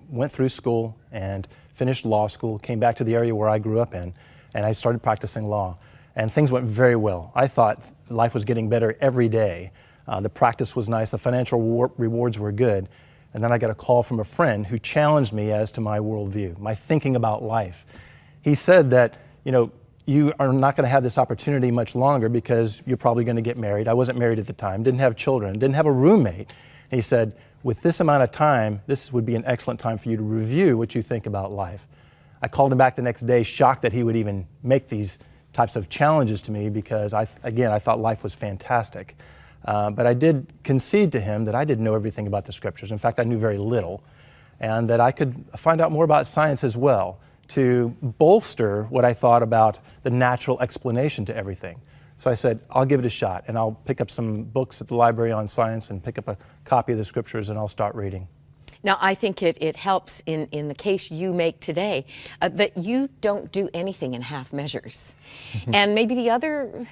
went through school and finished law school, came back to the area where I grew up in, and I started practicing law. And things went very well. I thought life was getting better every day. The practice was nice, the financial rewards were good. And then I got a call from a friend who challenged me as to my worldview, my thinking about life. He said that, you are not going to have this opportunity much longer because you're probably going to get married. I wasn't married at the time, didn't have children, didn't have a roommate. And he said, with this amount of time, this would be an excellent time for you to review what you think about life. I called him back the next day, shocked that he would even make these types of challenges to me because, I thought life was fantastic. But I did concede to him that I didn't know everything about the scriptures. In fact, I knew very little, and that I could find out more about science as well to bolster what I thought about the natural explanation to everything. So I said, I'll give it a shot, and I'll pick up some books at the library on science and pick up a copy of the scriptures, and I'll start reading. Now, I think it helps in the case you make today that you don't do anything in half measures. And maybe the other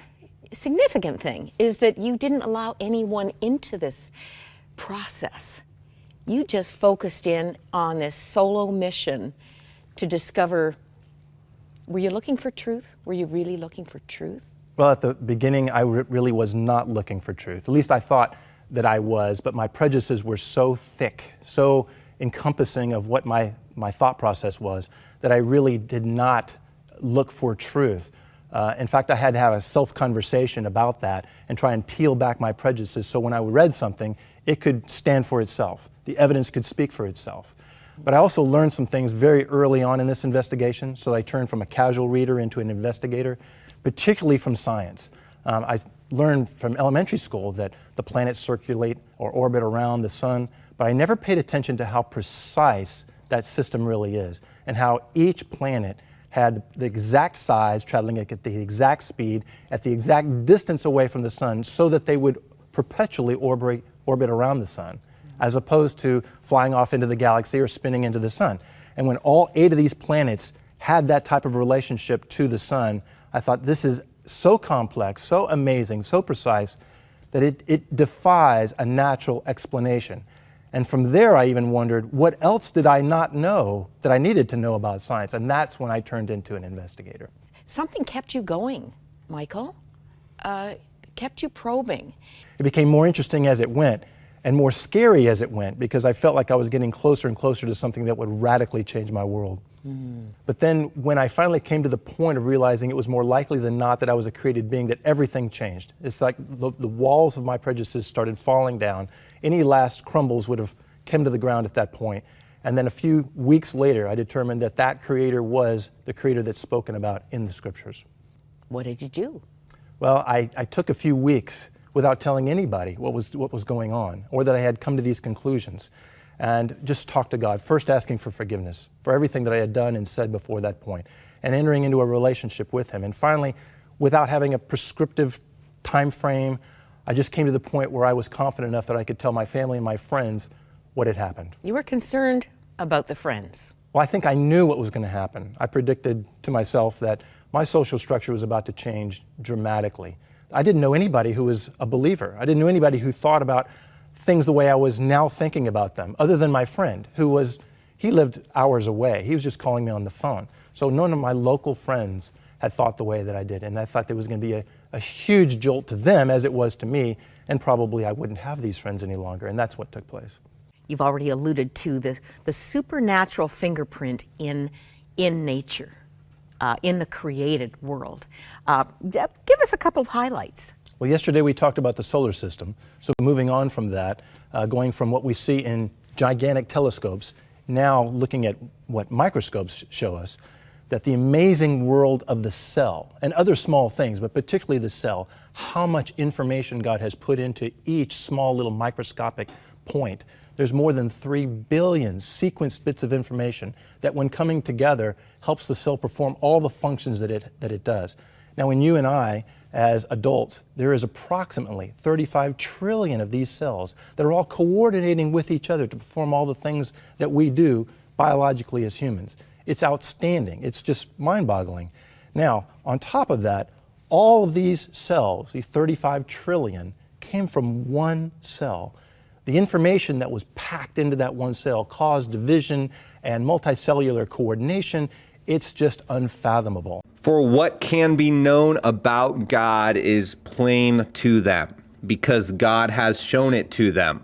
significant thing is that you didn't allow anyone into this process. You just focused in on this solo mission to discover, were you looking for truth? Were you really looking for truth? Well, at the beginning, I really was not looking for truth. At least I thought that I was, but my prejudices were so thick, so encompassing of what my thought process was, that I really did not look for truth. In fact, I had to have a self-conversation about that and try and peel back my prejudices so when I read something, it could stand for itself. The evidence could speak for itself. But I also learned some things very early on in this investigation, so I turned from a casual reader into an investigator, particularly from science. I learned from elementary school that the planets circulate or orbit around the sun, but I never paid attention to how precise that system really is and how each planet had the exact size, traveling at the exact speed, at the exact distance away from the sun, so that they would perpetually orbit around the sun, as opposed to flying off into the galaxy or spinning into the sun. And when all 8 of these planets had that type of relationship to the sun, I thought, this is so complex, so amazing, so precise, that it defies a natural explanation. And from there, I even wondered, what else did I not know that I needed to know about science? And that's when I turned into an investigator. Something kept you going, Michael. Kept you probing. It became more interesting as it went and more scary as it went, because I felt like I was getting closer and closer to something that would radically change my world. But then when I finally came to the point of realizing it was more likely than not that I was a created being, that everything changed. It's like the walls of my prejudices started falling down. Any last crumbles would have come to the ground at that point. And then a few weeks later, I determined that that creator was the creator that's spoken about in the scriptures. What did you do? Well, I took a few weeks without telling anybody what was going on, or that I had come to these conclusions, and just talked to God, first asking for forgiveness for everything that I had done and said before that point, and entering into a relationship with Him. And finally, without having a prescriptive time frame, I just came to the point where I was confident enough that I could tell my family and my friends what had happened. You were concerned about the friends. Well, I think I knew what was going to happen. I predicted to myself that my social structure was about to change dramatically. I didn't know anybody who was a believer. I didn't know anybody who thought about things the way I was now thinking about them, other than my friend, he lived hours away. He was just calling me on the phone. So none of my local friends had thought the way that I did, and I thought there was going to be a huge jolt to them as it was to me, and probably I wouldn't have these friends any longer, and that's what took place. You've already alluded to the supernatural fingerprint in nature, in the created world. Give us a couple of highlights. Well, yesterday we talked about the solar system. So moving on from that, going from what we see in gigantic telescopes, now looking at what microscopes show us, that the amazing world of the cell, and other small things, but particularly the cell, how much information God has put into each small little microscopic point. There's more than 3 billion sequenced bits of information that, when coming together, helps the cell perform all the functions that it does. Now, in you and I, as adults, there is approximately 35 trillion of these cells that are all coordinating with each other to perform all the things that we do biologically as humans. It's outstanding. It's just mind-boggling. Now, on top of that, all of these cells, these 35 trillion, came from one cell. The information that was packed into that one cell caused division and multicellular coordination. It's just unfathomable. For what can be known about God is plain to them, because God has shown it to them.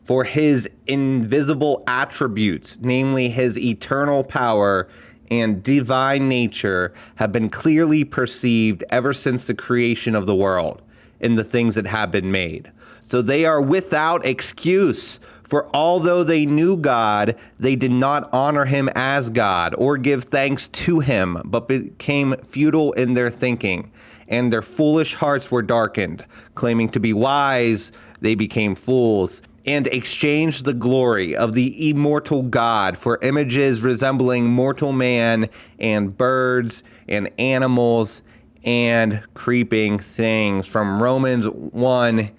For his invisible attributes, namely his eternal power and divine nature, have been clearly perceived ever since the creation of the world in the things that have been made. So they are without excuse. For although they knew God, they did not honor him as God or give thanks to him, but became futile in their thinking, and their foolish hearts were darkened. Claiming to be wise, they became fools, and exchanged the glory of the immortal God for images resembling mortal man and birds and animals and creeping things. From Romans 1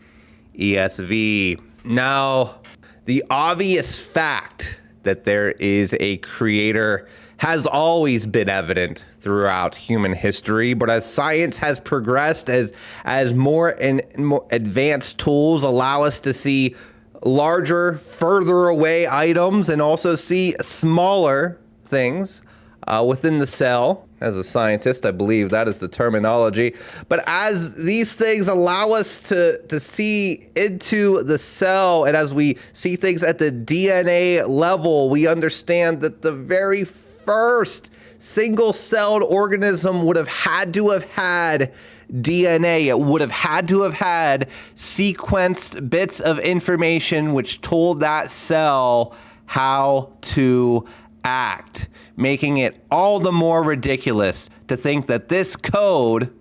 ESV. Now, the obvious fact that there is a creator has always been evident throughout human history, but as science has progressed, as more and more advanced tools allow us to see larger, further away items and also see smaller things within the cell. As a scientist, I believe that is the terminology. But as these things allow us to see into the cell, and as we see things at the DNA level, we understand that the very first single-celled organism would have had to have had DNA. It would have had to have had sequenced bits of information which told that cell how to act, making it all the more ridiculous to think that this code,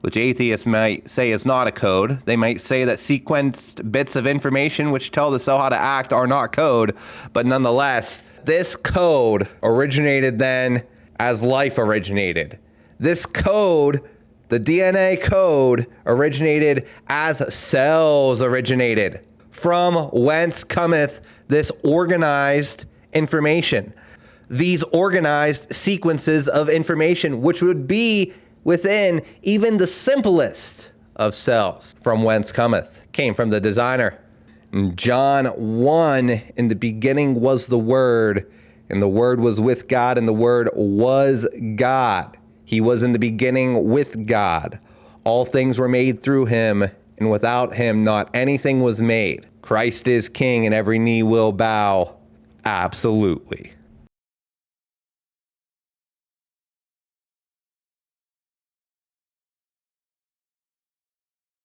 which atheists might say is not a code, they might say that sequenced bits of information which tell the cell how to act are not code, but nonetheless, this code originated then as life originated. This code, the DNA code, originated as cells originated, from whence cometh this organized information. These organized sequences of information, which would be within even the simplest of cells. From whence cometh, came from the designer. In John 1, in the beginning was the Word, and the Word was with God, and the Word was God. He was in the beginning with God. All things were made through him, and without him not anything was made. Christ is King, and every knee will bow. Absolutely.